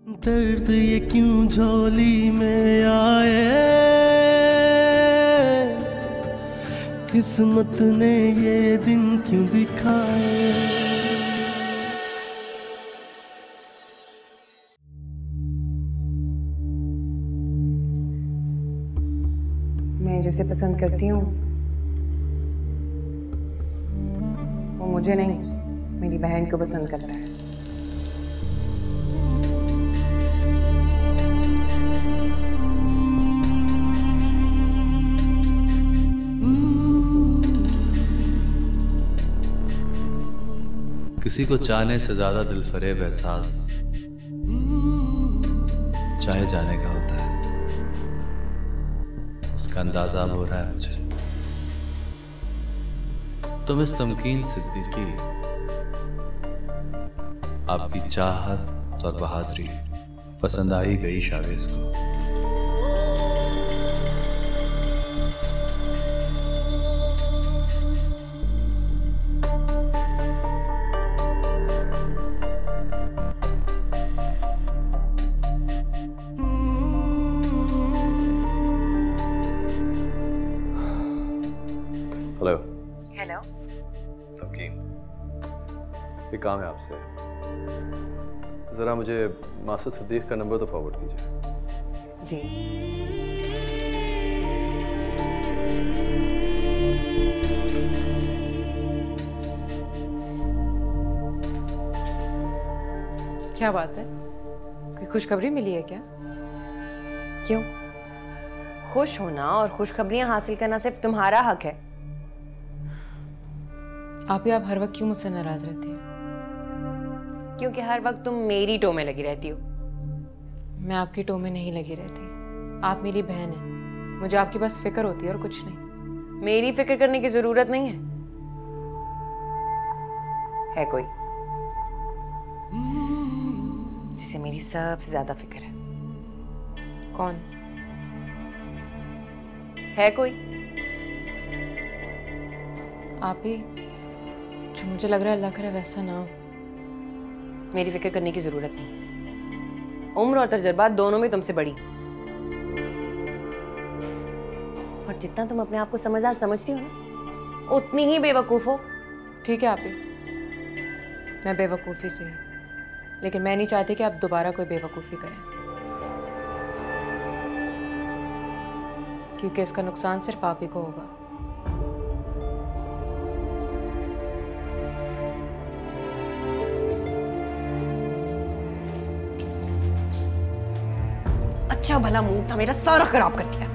दर्द ये क्यों झोली में आए, किस्मत ने ये दिन क्यों दिखाए। मैं जिसे पसंद करती हूँ वो मुझे नहीं, मेरी बहन को पसंद करता है। किसी को चाहने से ज्यादा दिलफरेब एहसास चाहे जाने का होता है, इसका अंदाजा अब हो रहा है मुझे। तुम इस तमकीन सिद्दीकी, आपकी चाहत और बहादुरी पसंद आ ही गई शावेज को। हेलो। हेलो। तमकीन, एक काम है आपसे, ज़रा मुझे मास्टर सिद्दीक का नंबर तो फॉरवर्ड कीजिए। जी। क्या बात है, कोई खुशखबरी मिली है क्या? क्यों? खुश होना और खुशखबरियां हासिल करना सिर्फ तुम्हारा हक है। आप हर वक्त क्यों मुझसे नाराज रहती हैं? क्योंकि हर वक्त तुम मेरी टो में लगी रहती हो। मैं आपकी टो में नहीं लगी रहती। आप मेरी बहन हैं, मुझे आपकी बस फिक्र होती है और कुछ नहीं। मेरी फिक्र करने की जरूरत नहीं है कोई जिसे मेरी सबसे ज्यादा फिक्र है? कौन है? कोई? आप ही। जो मुझे लग रहा है अल्लाह करे वैसा ना हो। मेरी फिक्र करने की जरूरत नहीं। उम्र और तजुर्बा दोनों में तुमसे बड़ी, और जितना तुम अपने आप को समझदार समझती हो ना, उतनी ही बेवकूफ हो। ठीक है आप ही, मैं बेवकूफ़ी से ही, लेकिन मैं नहीं चाहती कि आप दोबारा कोई बेवकूफ़ी करें, क्योंकि इसका नुकसान सिर्फ आप ही को होगा। अच्छा भला मूड था मेरा, सारा खराब कर दिया।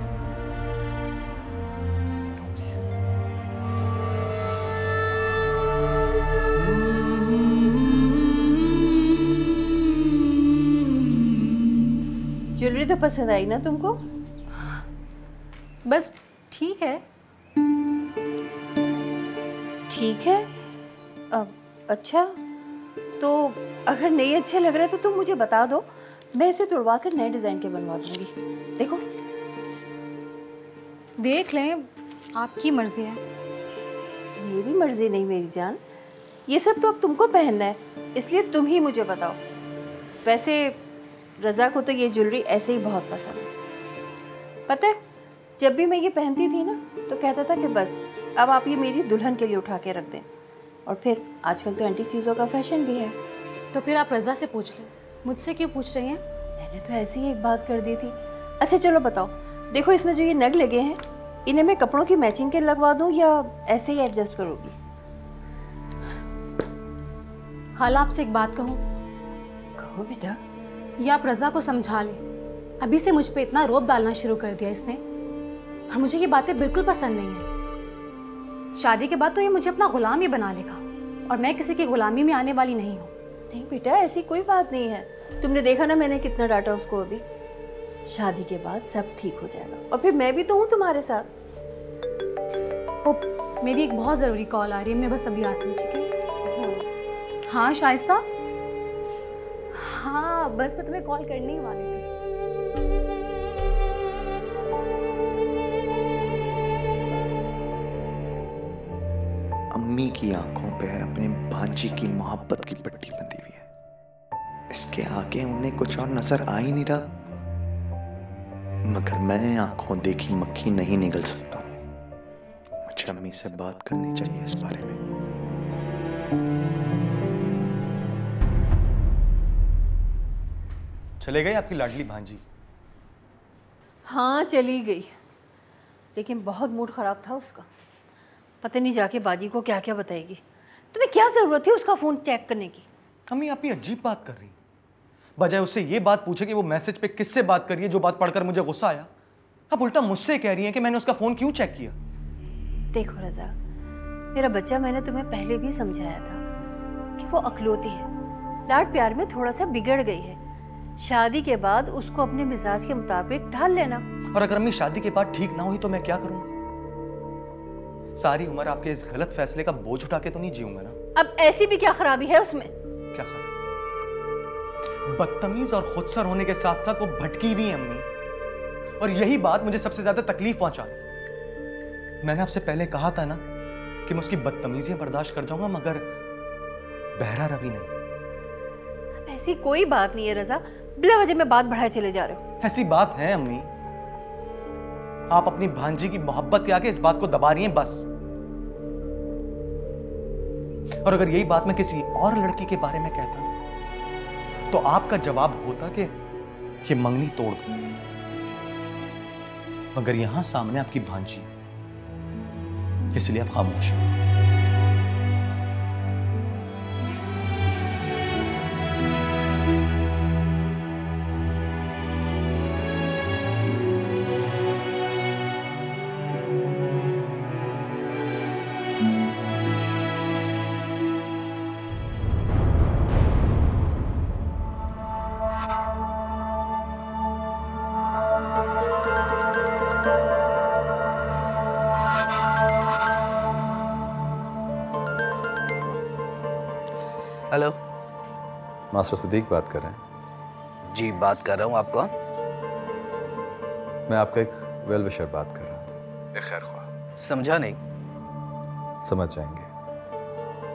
ज्वेलरी तो पसंद आई ना तुमको? बस ठीक है। ठीक है। अच्छा, तो अगर नहीं अच्छे लग रहे तो तुम मुझे बता दो, मैं इसे तुड़वा कर नए डिजाइन के बनवा दूंगी। देखो। देख लें, आपकी मर्जी है। मेरी मर्जी नहीं मेरी जान, ये सब तो अब तुमको पहनना है, इसलिए तुम ही मुझे बताओ। वैसे रज़ा को तो ये ज्वेलरी ऐसे ही बहुत पसंद है। पता है, जब भी मैं ये पहनती थी ना तो कहता था कि बस अब आप ये मेरी दुल्हन के लिए उठा के रख दें। और फिर आजकल तो एंटीक चीज़ों का फैशन भी है। तो फिर आप रज़ा से पूछ लें, मुझसे क्यों पूछ रही हैं? मैंने तो ऐसी ही एक बात कर दी थी। अच्छा चलो बताओ, देखो इसमें जो ये नग लगे हैं, इन्हें मैं कपड़ों की मैचिंग के लगवा दूं या ऐसे ही एडजस्ट करोगी? खाला आपसे एक बात कहूँ? कहो बेटा। ये आप रज़ा को समझा लें, अभी से मुझ पे इतना रोब डालना शुरू कर दिया इसने, और मुझे ये बातें बिल्कुल पसंद नहीं है। शादी के बाद तो ये मुझे अपना गुलाम ही बना लेगा, और मैं किसी की गुलामी में आने वाली नहीं हूँ। नहीं बेटा, ऐसी कोई बात नहीं है। तुमने देखा ना मैंने कितना डांटा उसको। अभी शादी के बाद सब ठीक हो जाएगा, और फिर मैं भी तो हूँ तुम्हारे साथ। मेरी एक बहुत ज़रूरी कॉल आ रही है, मैं बस अभी आती हूँ। ठीक है? हाँ शाइस्ता। हाँ बस मैं तुम्हें कॉल करने ही वाली थी। अम्मी की आंखों पे अपने भांजी की मोहब्बत की पट्टी बंधी हुई है। इसके आगे उन्हें कुछ और नजर आ ही नहीं रहा, मगर मैं आंखों देखी मक्खी नहीं निगल सकता। मुझे अम्मी से बात करनी चाहिए इस बारे में। चले गई आपकी लाडली भांजी? हाँ चली गई, लेकिन बहुत मूड ख़राब था उसका। पता नहीं जाके बाजी को क्या क्या बताएगी। तुम्हें क्या ज़रूरत थी उसका फ़ोन चेक करने की? अम्मी आप ये अजीब बात कर रही, बजाय उससे ये बात पूछे कि वो मैसेज पे किससे बात कर रही है, जो बात पढ़कर मुझे गुस्सा आया, आप उल्टा मुझसे कह रही हैं कि मैंने उसका फ़ोन क्यों चेक किया। देखो रज़ा, मेरा बच्चा, मैंने तुम्हें पहले भी समझाया था कि वो अकलौती है, लाड प्यार में थोड़ा सा बिगड़ गई है। शादी के बाद उसको अपने मिजाज के मुताबिक ढाल लेना। और अगर अम्मी शादी के बाद ठीक ना हुई तो मैं क्या करूंगा? सारी उम्र आपके इस गलत फैसले का बोझ उठा के तो नहीं जीऊंगा ना। अब ऐसी भी क्या खराबी है उसमें? क्या खराब? बदतमीज और खुदसर होने के साथ साथ वो भटकी हुई है अम्मी, और यही बात मुझे सबसे ज्यादा तकलीफ पहुंचा रही। मैंने आपसे पहले कहा था ना कि मैं उसकी बदतमीजियां बर्दाश्त कर जाऊंगा, मगर बहरा रवि नहीं। ऐसी कोई बात नहीं है रज़ा, बिला वजह में बात बढ़ाए चले जा रहे हो। ऐसी बात है अम्मी, आप अपनी भांजी की मोहब्बत के आगे इस बात को दबा रही हैं बस। और अगर यही बात मैं किसी और लड़की के बारे में कहता तो आपका जवाब होता कि ये मंगनी तोड़ दो, मगर यहां सामने आपकी भांजी, इसलिए आप खामोश हैं। हेलो, मास्टर सिद्दीक बात कर रहे हैं? जी बात कर रहा हूँ। आप कौन? मैं आपका एक वेल विशर बात कर रहा हूँ, एक खैर ख्वाह। समझा नहीं। समझ जाएंगे।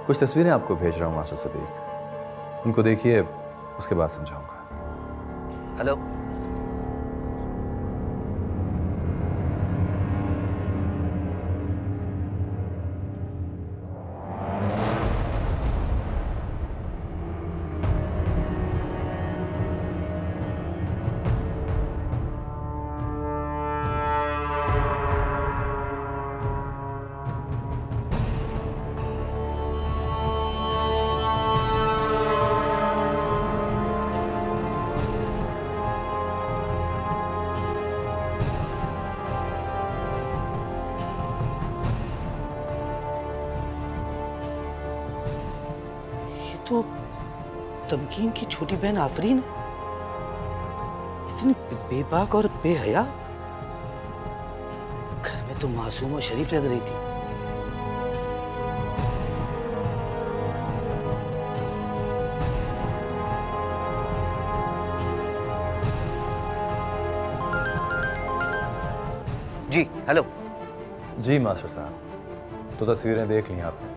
कुछ तस्वीरें आपको भेज रहा हूँ मास्टर सिद्दीक, उनको देखिए, उसके बाद समझाऊंगा। हेलो, तो तमकीन की छोटी बहन आफरीन इतनी बेबाक और बेहया, घर में तो मासूम और शरीफ लग रही थी। जी हेलो। जी मास्टर साहब, तो तस्वीरें देख ली आपने?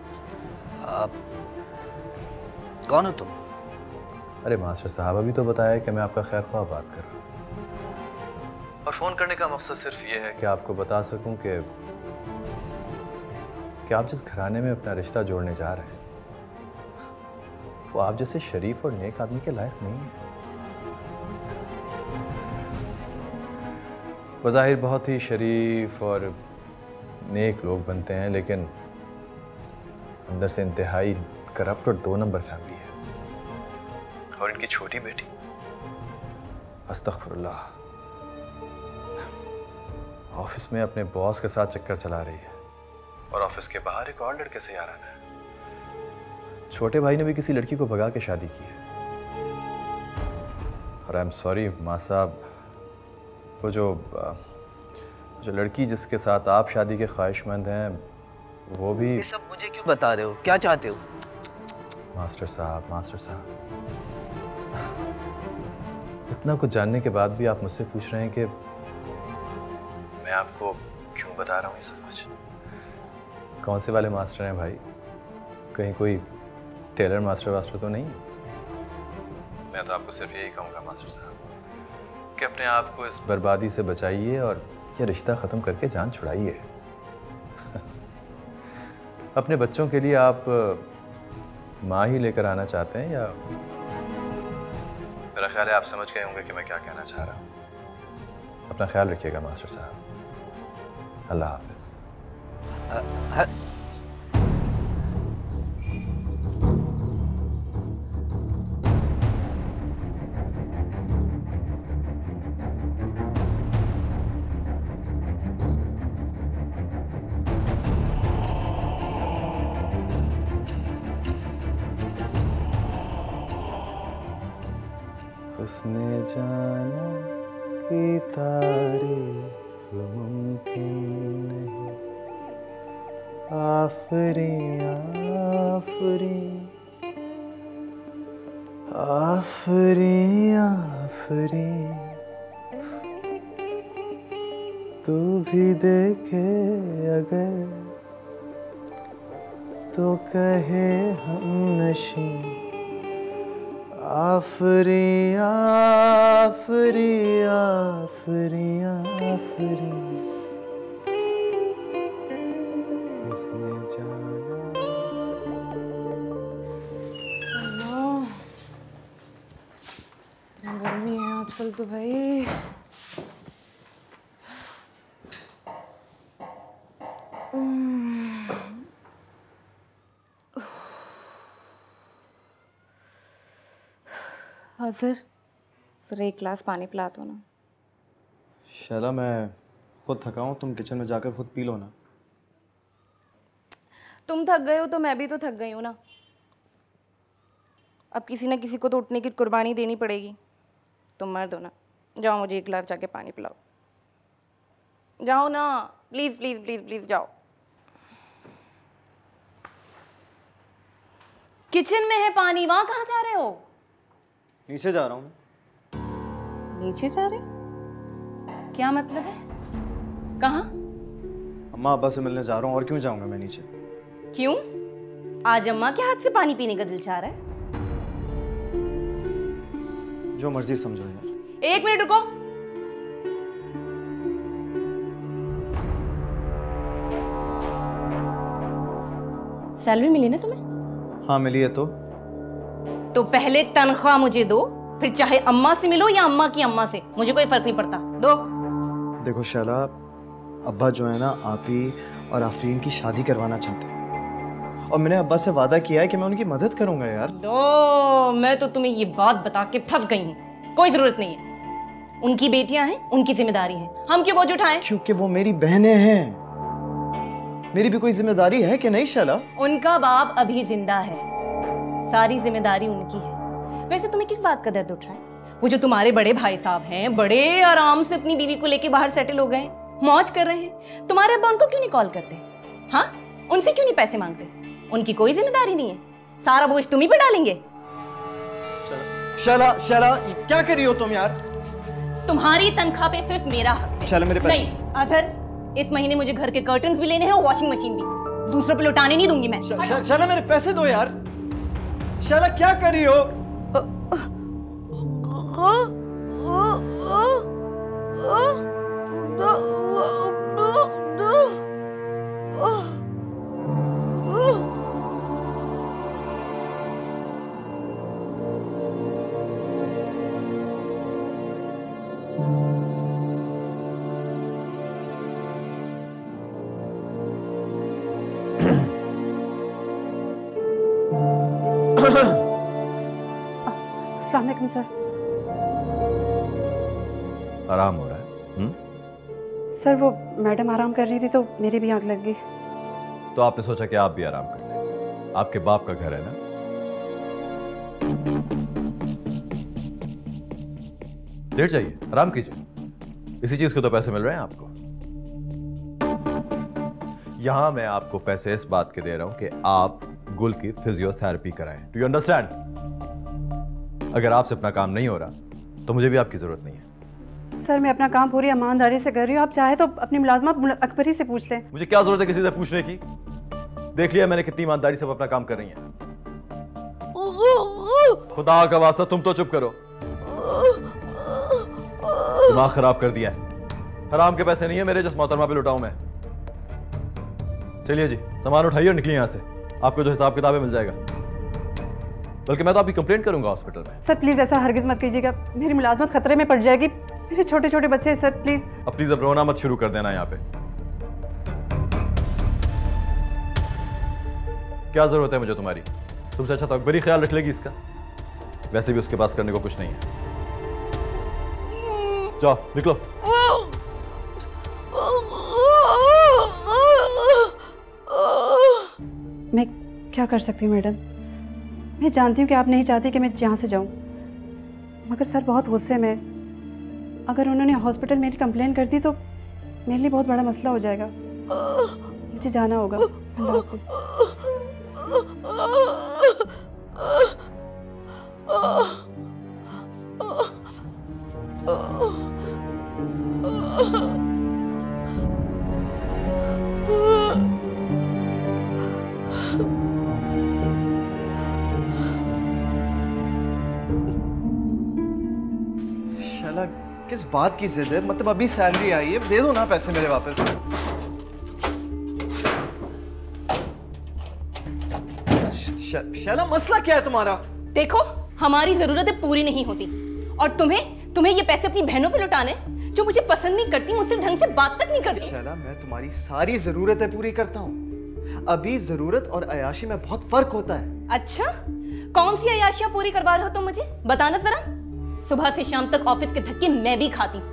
कौन हो तुम? अरे मास्टर साहब, अभी तो बताया कि मैं आपका खैर ख्वाह बात कर रहा हूँ, और फोन करने का मकसद सिर्फ ये है कि आपको बता सकूं कि आप जिस घराने में अपना रिश्ता जोड़ने जा रहे हैं वो आप जैसे शरीफ और नेक आदमी के लायक नहीं है। बज़ाहिर बहुत ही शरीफ और नेक लोग बनते हैं, लेकिन अंदर से इंतहाई करप्ट और 2 नंबर फैमिली है। और इनकी छोटी बेटी अस्तगफिरुल्लाह ऑफिस में अपने बॉस के साथ चक्कर चला रही है, और ऑफिस के बाहर एक और लड़के से याराना है। छोटे भाई ने भी किसी लड़की को भगा के शादी की है। और आई एम सॉरी माँ साहब, वो जो लड़की जिसके साथ आप शादी के ख्वाहिशमंद हैं वो भी। ये सब मुझे क्यों बता रहे हो? क्या चाहते हो? मास्टर साहब, इतना कुछ जानने के बाद भी आप मुझसे पूछ रहे हैं कि मैं आपको क्यों बता रहा हूँ ये सब कुछ। कौन से वाले मास्टर हैं भाई? कहीं कोई टेलर मास्टर वास्टर तो नहीं? मैं तो आपको सिर्फ यही कहूँगा मास्टर साहब कि अपने आप को इस बर्बादी से बचाइए और ये रिश्ता ख़त्म करके जान छुड़ाइए। अपने बच्चों के लिए आप माँ ही लेकर आना चाहते हैं या? मेरा ख्याल है आप समझ गए होंगे कि मैं क्या कहना चाह रहा हूँ। अपना ख्याल रखिएगा मास्टर साहब। अल्लाह हाफिज। उसने जाना कि तारीफ मुमकिन नहीं, आफरीन आफरीन आफरीन आफरीन, तू भी देखे अगर तो कहे हम नशी, आफरी आफरी आफरी आफरी, उसने जाना। इतनी गर्मी है आजकल तो भाई। हाँ सर एक गिलास पानी पिला दो ना। शैला मैं खुद थका हूँ, तुम किचन में जाकर खुद पी लो ना। तुम थक गए हो तो मैं भी तो थक गई हूँ ना। अब किसी ना किसी को तो उठने की कुर्बानी देनी पड़ेगी। तुम मर्द हो ना, जाओ मुझे एक गिलास जाके पानी पिलाओ। जाओ ना, प्लीज़ प्लीज़ प्लीज़ प्लीज़ जाओ। किचन में है पानी, वहाँ कहाँ जा रहे हो? नीचे जा रहा हूँ मैं। नीचे जा रहे? क्या मतलब है? कहाँ? अम्मा अब्बा से मिलने जा रहा हूँ। और क्यों जाऊँगा मैं नीचे? क्यों? आज अम्मा के हाथ से पानी पीने का दिल चाह रहा है? जो मर्जी समझो यार। एक मिनट रुको। सैलरी मिली ना तुम्हें? हाँ मिली है। तो पहले तनख्वाह मुझे दो, फिर चाहे अम्मा से मिलो या अम्मा की अम्मा से, मुझे कोई फर्क नहीं पड़ता। दो। देखो शैला, अब्बा जो है ना आप ही और आफरीन की शादी करवाना चाहते हैं और मैंने अब्बा से वादा किया है कि मैं उनकी मदद करूंगा यार। दो, मैं तो तुम्हें ये बात बता के फंस गई हूँ। कोई जरूरत नहीं है। उनकी बेटियां हैं, उनकी जिम्मेदारी है, हम क्यों बोझ उठाएं? क्योंकि वो मेरी बहनें हैं। मेरी भी कोई जिम्मेदारी है कि नहीं शैला? उनका बाप अभी जिंदा है, सारी जिम्मेदारी उनकी है। वैसे तुम्हें किस बात का दर्द उठ रहा है? वो जो तुम्हारे बड़े भाई साहब हैं, बड़े आराम से अपनी बीवी को लेके बाहर सेटल हो गए, मौज कर रहे हैं। तुम्हारे अब्बा उनको क्यों नहीं कॉल करते? हाँ, उनसे क्यों नहीं पैसे मांगते? उनकी कोई जिम्मेदारी नहीं है, सारा बोझ तुम ही पे डालेंगे। शैला शैला क्या कर रही हो तुम यार? तुम्हारी तनख्वाह पे सिर्फ मेरा हक है। शैला मेरे पैसे नहीं अजहर, इस महीने मुझे घर के कर्टन्स भी लेने हैं और वॉशिंग मशीन भी। दूसरों पे लौटाने नहीं दूंगी मैं। शैला मेरे पैसे दो यार। शैला क्या कर रही हो? अस्सलाम वालेकुम सर। आराम हो रहा है? सर वो मैडम आराम कर रही थी तो मेरी भी आंख लग गई। तो आपने सोचा कि आप भी आराम कर लें। आपके बाप का घर है ना? लेट जाइए, आराम कीजिए। इसी चीज के तो पैसे मिल रहे हैं आपको। यहां मैं आपको पैसे इस बात के दे रहा हूं कि आप गुल की फिजियोथेरेपी कराएं। Do you understand? अगर आपसे अपना काम नहीं हो रहा तो मुझे भी आपकी जरूरत नहीं है। सर मैं अपना काम पूरी ईमानदारी से कर रही हूँ, आप चाहे तो अपनी मुलाजमत अकबर ही से पूछ लें। मुझे क्या जरूरत है किसी से पूछने की? देख लिया मैंने कितनी ईमानदारी से वो अपना काम कर रही हैं। खुदा का वास्ता तुम तो चुप करो। दिमाग खराब कर दिया है। हराम के पैसे नहीं है मेरे जिस मोहतरमा पे लुटाऊं मैं। चलिए जी, सामान उठाइए और निकलिए यहां से। आपको जो हिसाब किताब है मिल जाएगा। बल्कि मैं तो आपकी कंप्लेंट करूंगा हॉस्पिटल में। सर प्लीज ऐसा हरगिज मत कीजिएगा, मेरी मुलाजमत खतरे में पड़ जाएगी। मेरे छोटे छोटे बच्चे हैं सर, प्लीज। अब प्लीज अब रोना मत शुरू कर देना यहाँ पे। क्या जरूरत है मुझे तुम्हारी? तुमसे अच्छा तो अकबरी ख्याल रख लेगी इसका। वैसे भी उसके पास करने को कुछ नहीं है। जाओ निकलो। मैं क्या कर सकती हूँ मैडम? मैं जानती हूँ कि आप नहीं चाहती कि मैं यहाँ से जाऊँ, मगर सर बहुत गुस्से में। अगर उन्होंने हॉस्पिटल मेरी कंप्लेन कर दी तो मेरे लिए बहुत बड़ा मसला हो जाएगा। मुझे जाना होगा। अल्लाह हाफिज़। शाला किस बात की जिद है? मतलब अभी सैलरी आई है, दे दो ना पैसे मेरे वापस। शाला मसला क्या है तुम्हारा? देखो, हमारी जरूरतें पूरी नहीं होती और तुम्हें ये पैसे अपनी बहनों पे लुटाने जो मुझे पसंद नहीं करती, मुझसे ढंग से बात तक नहीं करती। शाला मैं तुम्हारी सारी जरूरतें पूरी करता हूँ। अभी जरूरत और अयाशी में बहुत फर्क होता है। अच्छा, कौन सी अयाशियां पूरी करवा रहे हो तुम मुझे? बताना जरा। सुबह से शाम तक ऑफिस के धक्के मैं भी खाती हूँ।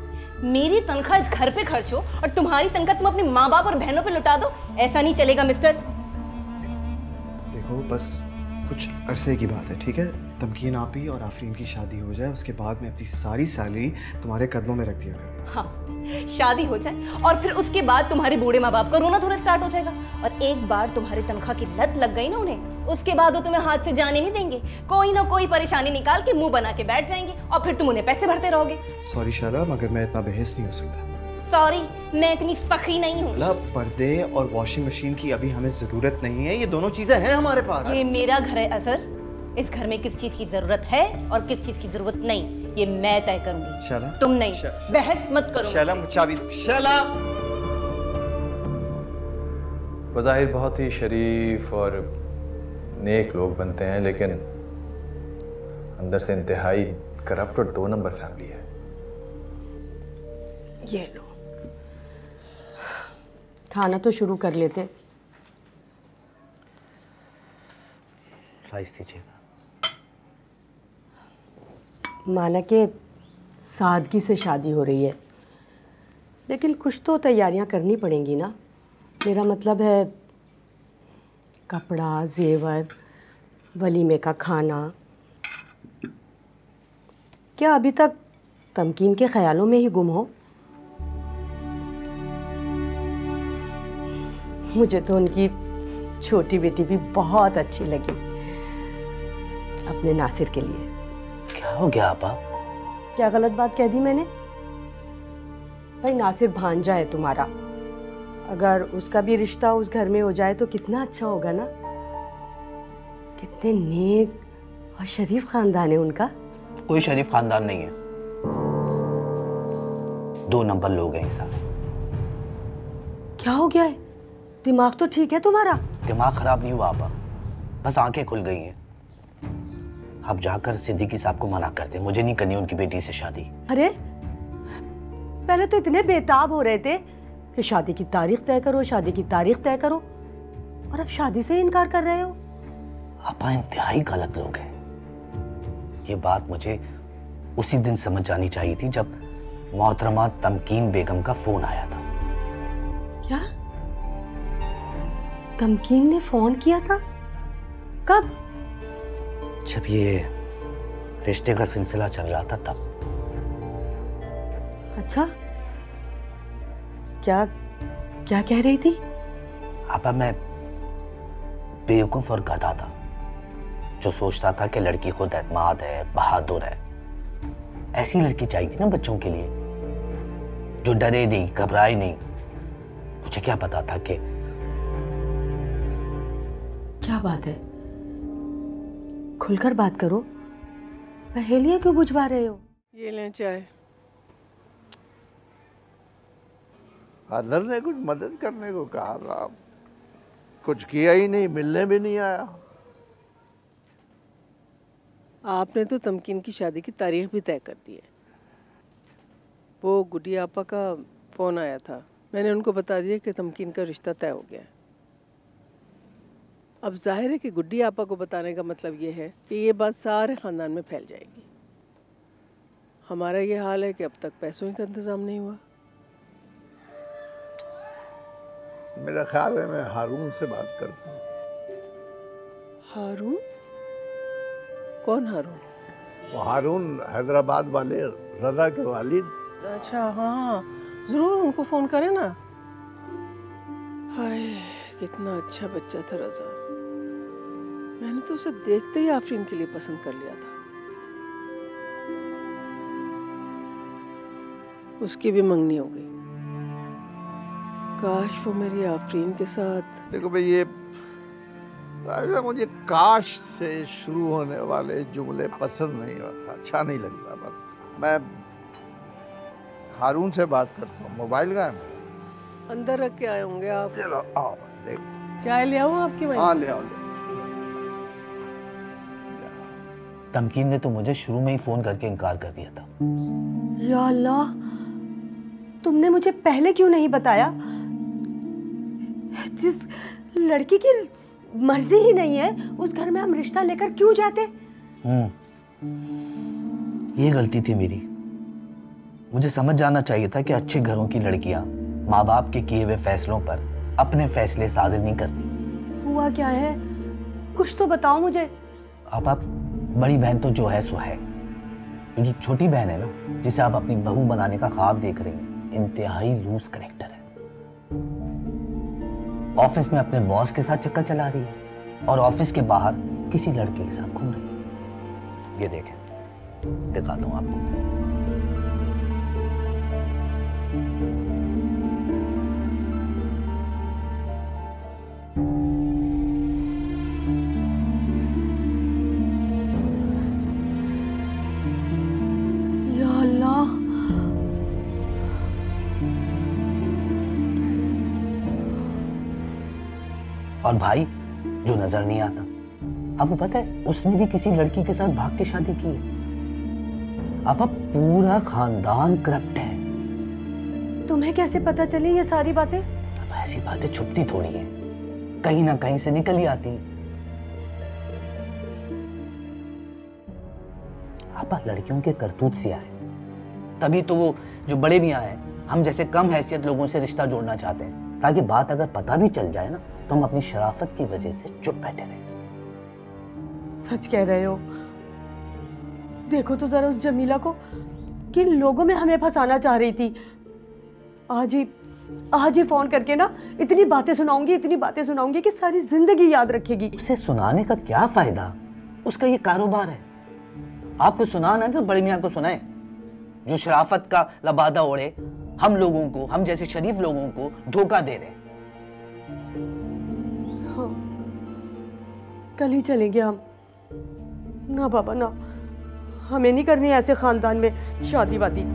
मेरी तनख्वाह इस घर पे खर्च हो और तुम्हारी तनख्वाह तुम अपने माँ बाप और बहनों पे लुटा दो, ऐसा नहीं चलेगा मिस्टर। देखो बस कुछ अरसे की बात है, ठीक है? तमकीन आपी और आफरीन की शादी हो जाए, उसके बाद मैं अपनी सारी सैलरी तुम्हारे कदमों में रख दिया करूँ। हाँ, शादी हो जाए और फिर उसके बाद तुम्हारे बूढ़े माँ बाप का रोना धोना स्टार्ट हो जाएगा। और एक बार तुम्हारी तनख्वाह की लत लग गई ना उन्हें, उसके बाद वो तुम्हें हाथ से जाने नहीं देंगे। कोई ना कोई परेशानी निकाल के मुंह बना के बैठ जाएंगे और फिर तुम उन्हें पैसे भरते रहोगे। सॉरी शाला, मगर मैं इतना बहस नहीं हो सकता। सॉरी, मैं इतनी सखी नहीं हूँ। पर्दे और वॉशिंग मशीन की अभी हमें जरूरत नहीं है, ये दोनों चीजें हैं हमारे पास। ये मेरा घर है अजहर, इस घर में किस चीज की जरूरत है और किस चीज की जरूरत नहीं, ये मैं तय करूंगी। शाला, तुम नहीं। बहस मत करो। शाला चाबी। शाला बज़ाहिर बहुत ही शरीफ और नेक लोग बनते हैं, लेकिन अंदर से इंतहाई करप्ट और 2 नंबर फैमिली है। ये लो, खाना तो शुरू कर लेते। राइस दीजिएगा। माना कि सादगी से शादी हो रही है, लेकिन कुछ तो तैयारियां करनी पड़ेंगी ना। मेरा मतलब है कपड़ा, जेवर, वलीमे का खाना। क्या अभी तक तमकीन के ख्यालों में ही गुम हो? मुझे तो उनकी छोटी बेटी भी बहुत अच्छी लगी, अपने नासिर के लिए। क्या हो गया आपा? क्या गलत बात कह दी मैंने? भाई नासिर भांजा है तुम्हारा, अगर उसका भी रिश्ता उस घर में हो जाए तो कितना अच्छा होगा ना। कितने नेक और शरीफ खानदान है उनका। कोई शरीफ खानदान नहीं है, 2 नंबर लोग हैं सारे। क्या हो गया है? दिमाग तो ठीक है तुम्हारा? दिमाग खराब नहीं हुआ आपा, बस आंखें खुल गई हैं। आप जाकर सिद्दीकी साहब को मना कर दें, मुझे नहीं करनी उनकी बेटी से शादी। अरे पहले तो इतने बेताब हो रहे थे कि शादी की तारीख तय करो, शादी की तारीख तय करो, और अब शादी से ही इनकार कर रहे हो। आपा इंतहाई गलत लोग हैं। ये बात मुझे उसी दिन समझ जानी चाहिए थी जब मोहतरमा तमकीन बेगम का फोन आया था। क्या? तमकीन ने फोन किया था? कब? जब ये रिश्ते का सिलसिला चल रहा था तब। अच्छा, क्या क्या कह रही थी? आपा मैं बेवकूफ और गधा था जो सोचता था कि लड़की खुद एतमाद है, बहादुर है। ऐसी लड़की चाहिए थी ना बच्चों के लिए, जो डरे नहीं, घबराए नहीं। मुझे क्या पता था कि क्या बात है, खुलकर बात करो। पहेलियां क्यों बुझवा रहे हो? ये लें चाय। फादर ने कुछ मदद करने को कहा था, कुछ किया ही नहीं, मिलने भी नहीं आया। आपने तो तमकीन की शादी की तारीख भी तय कर दी है। वो गुड्डी आपा का फ़ोन आया था, मैंने उनको बता दिया कि तमकीन का रिश्ता तय हो गया है। अब जाहिर है कि गुड्डी आपा को बताने का मतलब ये है कि ये बात सारे ख़ानदान में फैल जाएगी। हमारा ये हाल है कि अब तक पैसों का इंतज़ाम नहीं हुआ। मेरा ख्याल है मैं हारून से बात करता हूँ। हारून? कौन हारून? वो हारून हैदराबाद वाले रजा के वालिद। अच्छा हाँ, ज़रूर उनको फ़ोन करें ना। हाय कितना अच्छा बच्चा था रजा, मैंने तो उसे देखते ही आफरीन के लिए पसंद कर लिया था। उसकी भी मंगनी हो गई। काश वो मेरी आफरीन के साथ। देखो भाई, ये मुझे काश से शुरू होने वाले जुमले पसंद नहीं होता, अच्छा नहीं लगता। बस मैं हारून से बात करता हूँ। मोबाइल का है अंदर रख के आए होंगे आप। चलो आओ, देख चाय ले आऊँ आपकी वहीं? हाँ ले आओ। तमकीन ने तो मुझे शुरू में ही फोन करके इनकार कर दिया था। या अल्लाह, तुमने मुझे पहले क्यों नहीं बताया? जिस लड़की की मर्जी ही नहीं है उस घर में हम रिश्ता लेकर क्यों जाते? ये गलती थी मेरी। मुझे समझ जाना चाहिए था कि अच्छे घरों की लड़कियां माँ बाप के किए हुए फैसलों पर अपने फैसले सादर नहीं करती। हुआ क्या है, कुछ तो बताओ मुझे। आप बड़ी बहन तो जो है सो है, जो छोटी बहन है ना, जिसे आप अपनी बहू बनाने का ख्वाब देख रही हैं, इंतहाई लूज करेक्टर है। ऑफिस में अपने बॉस के साथ चक्कर चला रही है और ऑफिस के बाहर किसी लड़के के साथ घूम रही है। ये देखें, दिखाता हूं आपको। और भाई जो नजर नहीं आता, आपको पता है उसने भी किसी लड़की के साथ भाग के शादी की है। अब पूरा खानदान करप्ट है। तुम्हें कैसे पता चली ये सारी बातें? अब ऐसी बातें छुपती थोड़ी है, कहीं ना कहीं से निकल ही आती है। आप लड़कियों के करतूत से आए, तभी तो वो जो बड़े मियाँ हैं हम जैसे कम हैसियत लोगों से रिश्ता जोड़ना चाहते हैं, ताकि बात अगर पता भी चल जाए ना तो हम अपनी शराफत की वजह से चुप बैठे रहे। सच कह रहे हो। देखो तो जरा उस जमीला को, किन लोगों में हमें फंसाना चाह रही थी। आज ही फोन करके ना इतनी बातें सुनाऊंगी कि सारी जिंदगी याद रखेगी। उसे सुनाने का क्या फायदा, उसका ये कारोबार है। आपको सुनाना है तो बड़े मियाँ को सुनाए, जो शराफत का लबादा ओढ़े हम लोगों को, हम जैसे शरीफ लोगों को धोखा दे रहे। हाँ, कल ही चलेंगे हम। ना बाबा ना, हमें नहीं करनी ऐसे खानदान में शादी वादी।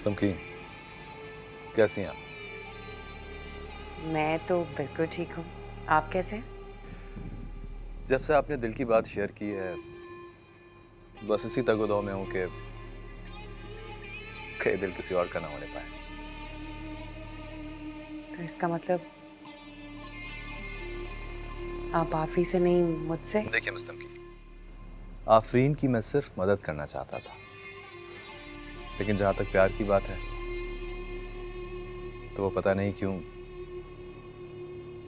तमकीन, कैसी हैं आप? मैं तो बिल्कुल ठीक हूँ, आप कैसे हैं? जब से आपने दिल की बात शेयर की है, बस इसी तगदौ में हूँ कि कहीं दिल किसी और का ना होने पाए। तो इसका मतलब आप आफी से नहीं मुझसे? देखिए मिस तमकीन, आफरीन की मैं सिर्फ मदद करना चाहता था, लेकिन जहां तक प्यार की बात है तो वो पता नहीं क्यों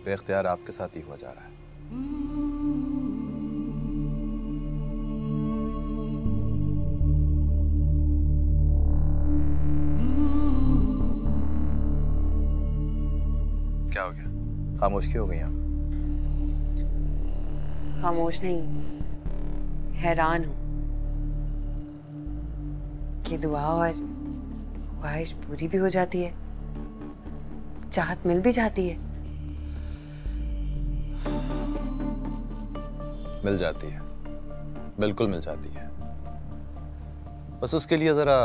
बेख्तियार आपके साथ ही हुआ जा रहा है। क्या हो गया? खामोश क्यों हो गई आप? खामोश नहीं, हैरान हूं कि दुआ और ख्वाहिश पूरी भी हो जाती है, चाहत मिल भी जाती है। मिल जाती है, बिल्कुल मिल जाती है। बस उसके लिए जरा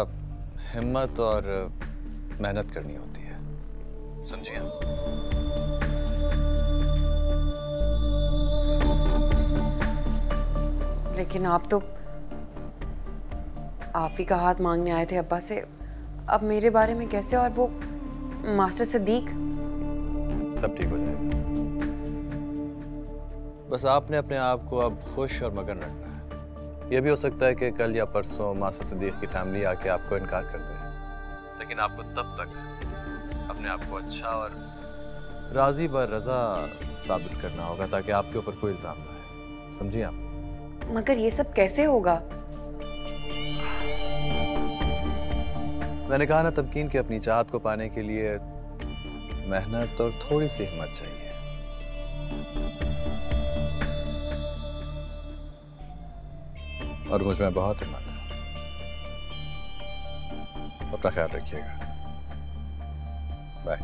हिम्मत और मेहनत करनी होती है, समझिए आप? लेकिन आप तो आप ही का हाथ मांगने आए थे अब्बा से, अब मेरे बारे में कैसे? और वो मास्टर सिद्दीक? सब ठीक हो जाएगा। बस आपने अपने आप को अब खुश और मगन रखना है। यह भी हो सकता है कि कल या परसों मास्टर सिद्दीक की फैमिली आके आपको इनकार कर दे, लेकिन आपको तब तक अपने आप को अच्छा और राजी बर रजा साबित करना होगा ताकि आपके ऊपर कोई इल्जाम ना आए, समझिए आप? मगर ये सब कैसे होगा? मैंने कहा ना तमकीन कि अपनी चाहत को पाने के लिए मेहनत और थोड़ी सी हिम्मत चाहिए। और मुझ में बहुत हिम्मत है। अपना ख्याल रखिएगा। बाय।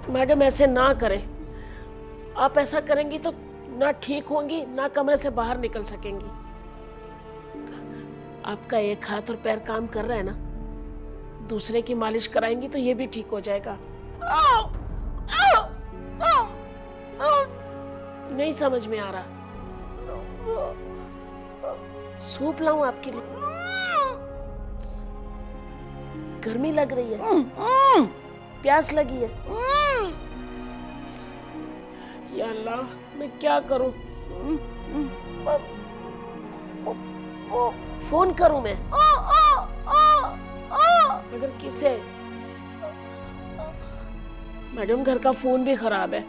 मैडम ऐसे ना करें, आप ऐसा करेंगी तो ना ठीक होंगी ना कमरे से बाहर निकल सकेंगी। आपका एक हाथ और पैर काम कर रहा है ना, दूसरे की मालिश कराएंगी तो ये भी ठीक हो जाएगा। नहीं समझ में आ रहा, सूप लाऊं आपके लिए? गर्मी लग रही है, प्यास लगी है। या अल्लाह, मैं क्या करूं? फोन करूं मैं? अगर किसे? मैडम घर का फोन भी खराब है।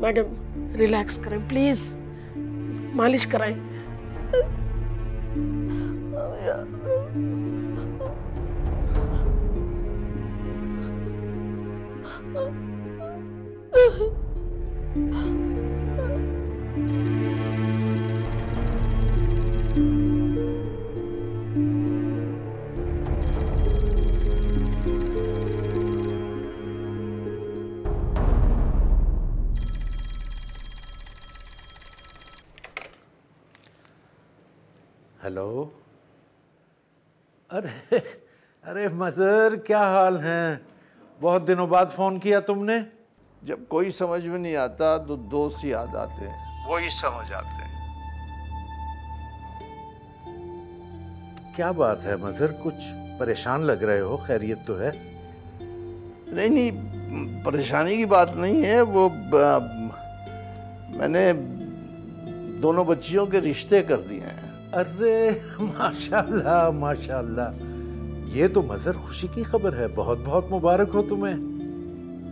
मैडम रिलैक्स करें प्लीज, मालिश कराएं। हेलो। अरे अरे मजहर, क्या हाल है? बहुत दिनों बाद फोन किया तुमने। जब कोई समझ में नहीं आता तो दोस्त याद आते हैं, वही समझ आते हैं। क्या बात है मजहर, कुछ परेशान लग रहे हो? खैरियत तो है? नहीं नहीं, परेशानी की बात नहीं है। वो मैंने दोनों बच्चियों के रिश्ते कर दिए हैं। अरे माशाल्लाह माशाल्लाह, ये तो मजहर खुशी की खबर है। बहुत बहुत मुबारक हो तुम्हें।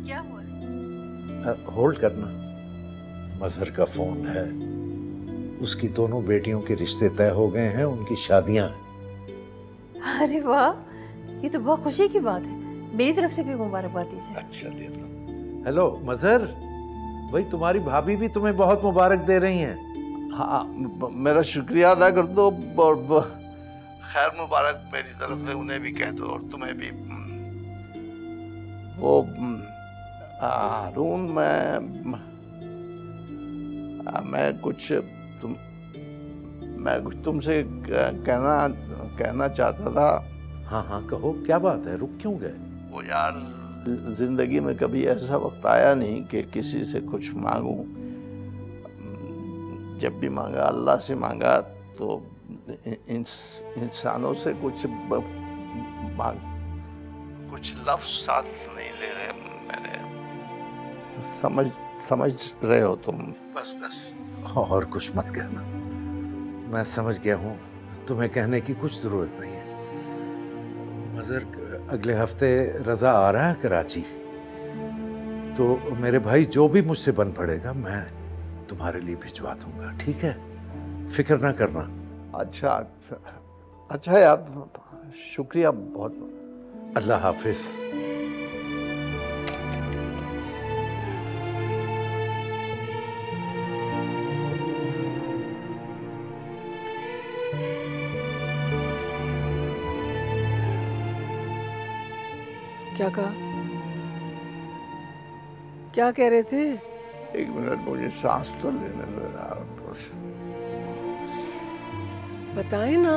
क्या हुआ? होल्ड करना। मजहर का फोन है, उसकी दोनों बेटियों के रिश्ते तय हो गए हैं, उनकी शादियां हैं। अरे वाह, ये तो बहुत खुशी की बात है। मेरी तरफ से भी मुबारकबाद दीजिए। अच्छा दे दो। हेलो मजहर, भाई तुम्हारी भाभी भी तुम्हें बहुत मुबारक दे रही हैं। हाँ, मेरा शुक्रिया अदा कर दो और खैर मुबारक मेरी तरफ से उन्हें भी कह दो और तुम्हें भी। वो हारून, मैं कुछ तुमसे कहना चाहता था। हाँ हाँ कहो, क्या बात है, रुक क्यों गए? वो यार, जिंदगी में कभी ऐसा वक्त आया नहीं कि किसी से कुछ मांगूं। जब भी मांगा अल्लाह से मांगा, तो इंसानों से कुछ लफ्ज साथ नहीं ले रहे मेरे। समझ रहे हो तुम? बस बस, और कुछ मत कहना, मैं समझ गया हूँ, तुम्हें कहने की कुछ जरूरत नहीं है। मजर अगले हफ्ते रजा आ रहा है कराची, तो मेरे भाई जो भी मुझसे बन पड़ेगा मैं तुम्हारे लिए भिजवा दूंगा, ठीक है? फिक्र ना करना। अच्छा यार, शुक्रिया बहुत। अल्लाह हाफिज। क्या कहा? क्या कह रहे थे? एक मिनट, मुझे सांस तो लेने दो यार। बताएं ना।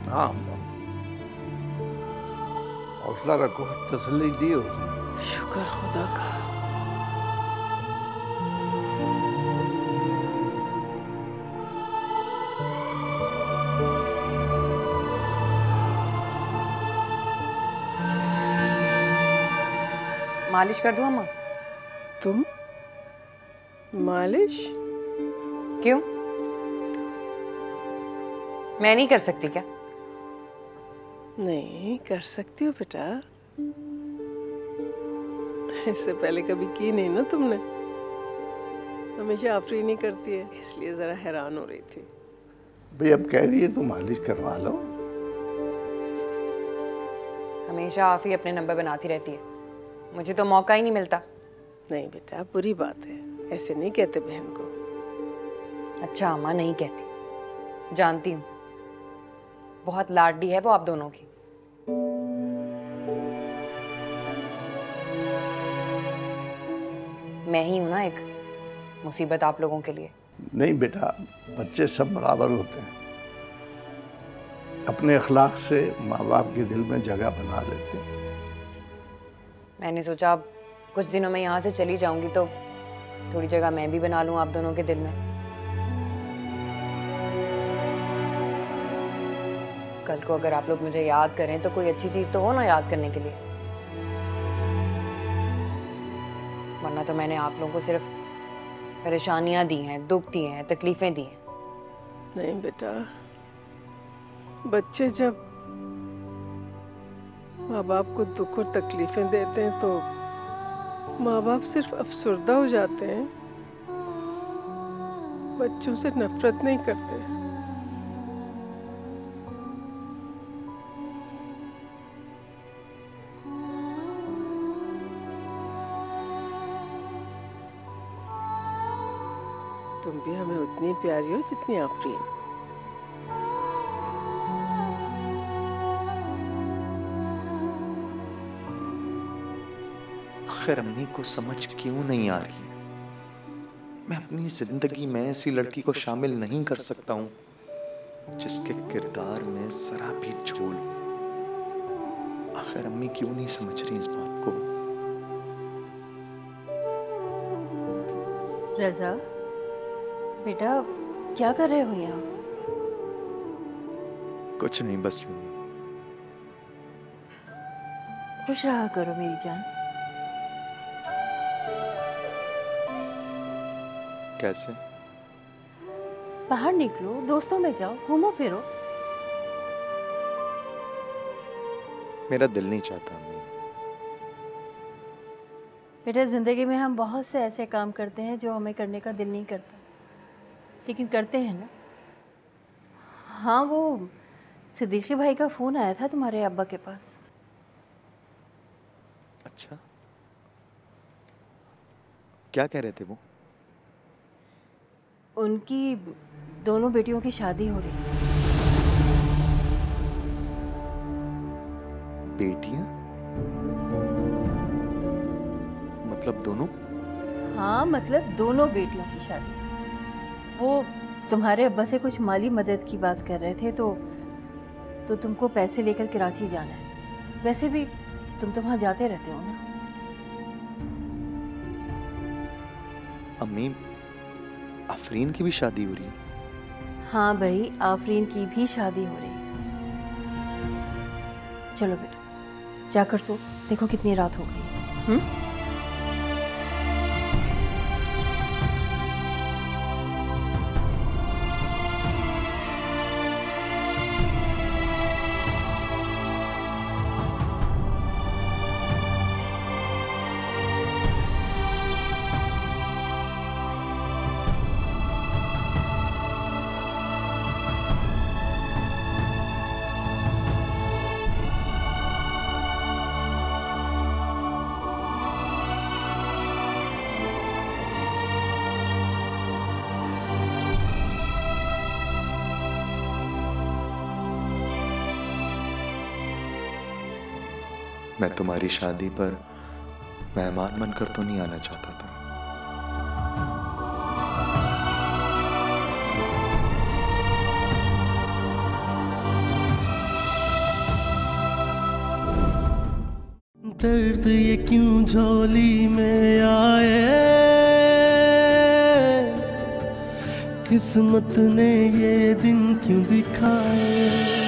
हाँ, हौसला रखो, तसल्ली दी उसे। शुक्र खुदा का। मालिश कर दूं अम्मा? तुम मालिश? क्यों, मैं नहीं कर सकती क्या? नहीं कर सकती हो बेटा, इससे पहले कभी की नहीं ना तुमने। हमेशा आफरीन ही करती है, इसलिए जरा हैरान हो रही थी। भाई अब कह रही है तो मालिश करवा लो। हमेशा आफरी अपने नंबर बनाती रहती है, मुझे तो मौका ही नहीं मिलता। नहीं बेटा, बुरी बात है, ऐसे नहीं कहते बहन को। अच्छा अम्मा, नहीं कहती, जानती हूँ, बहुत लाडली है वो आप दोनों की। मैं ही हूं ना एक मुसीबत आप लोगों के लिए। नहीं बेटा, बच्चे सब बराबर होते हैं, अपने अखलाक से माँ बाप के दिल में जगह बना लेते हैं। मैंने सोचा अब कुछ दिनों में यहाँ से चली जाऊंगी तो थोड़ी जगह मैं भी बना लूं आप दोनों के दिल में। कल को अगर आप लोग मुझे याद करें तो कोई अच्छी चीज तो हो ना याद करने के लिए, वरना तो मैंने आप लोगों को सिर्फ परेशानियां दी हैं, दुख दिए हैं, तकलीफें दी हैं। नहीं बेटा, बच्चे जब माँ बाप को दुख और तकलीफें देते हैं तो माँ बाप सिर्फ अफसरदा हो जाते हैं, बच्चों से नफरत नहीं करते। तुम भी हमें उतनी प्यारी हो जितनी आफरीन। आखिर अम्मी को समझ क्यों नहीं आ रही? मैं अपनी जिंदगी में ऐसी लड़की को शामिल नहीं कर सकता हूं जिसके किरदार में जरा भी झोल। आखिर अम्मी क्यों नहीं समझ रही इस बात को? रजा बेटा, क्या कर रहे हो यहाँ? कुछ नहीं, बस यूं। खुश रहा करो मेरी जान। कैसे? बाहर निकलो, दोस्तों में जाओ, घूमो फिरो। मेरा दिल नहीं चाहता अम्मी। बेटा, जिंदगी में हम बहुत से ऐसे काम करते हैं जो हमें करने का दिल नहीं करता, लेकिन करते हैं ना। हाँ, वो सिद्दीकी भाई का फोन आया था तुम्हारे अब्बा के पास। अच्छा, क्या कह रहे थे वो? उनकी दोनों बेटियों की शादी हो रही है। बेटियां? मतलब दोनों? हाँ, मतलब दोनों बेटियों की शादी। वो तुम्हारे अब्बा से कुछ माली मदद की बात कर रहे थे, तो तुमको पैसे लेकर कराची जाना है। वैसे भी तुम तो वहां जाते रहते हो ना। अम्मी, आफरीन की भी शादी हो रही है? हाँ भाई, आफरीन की भी शादी हो रही है। चलो बेटा जाकर सो, देखो कितनी रात हो गई। मैं तुम्हारी शादी पर मेहमान बनकर तो नहीं आना चाहता था। दर्द ये क्यों झोली में आए, किस्मत ने ये दिन क्यों दिखाए।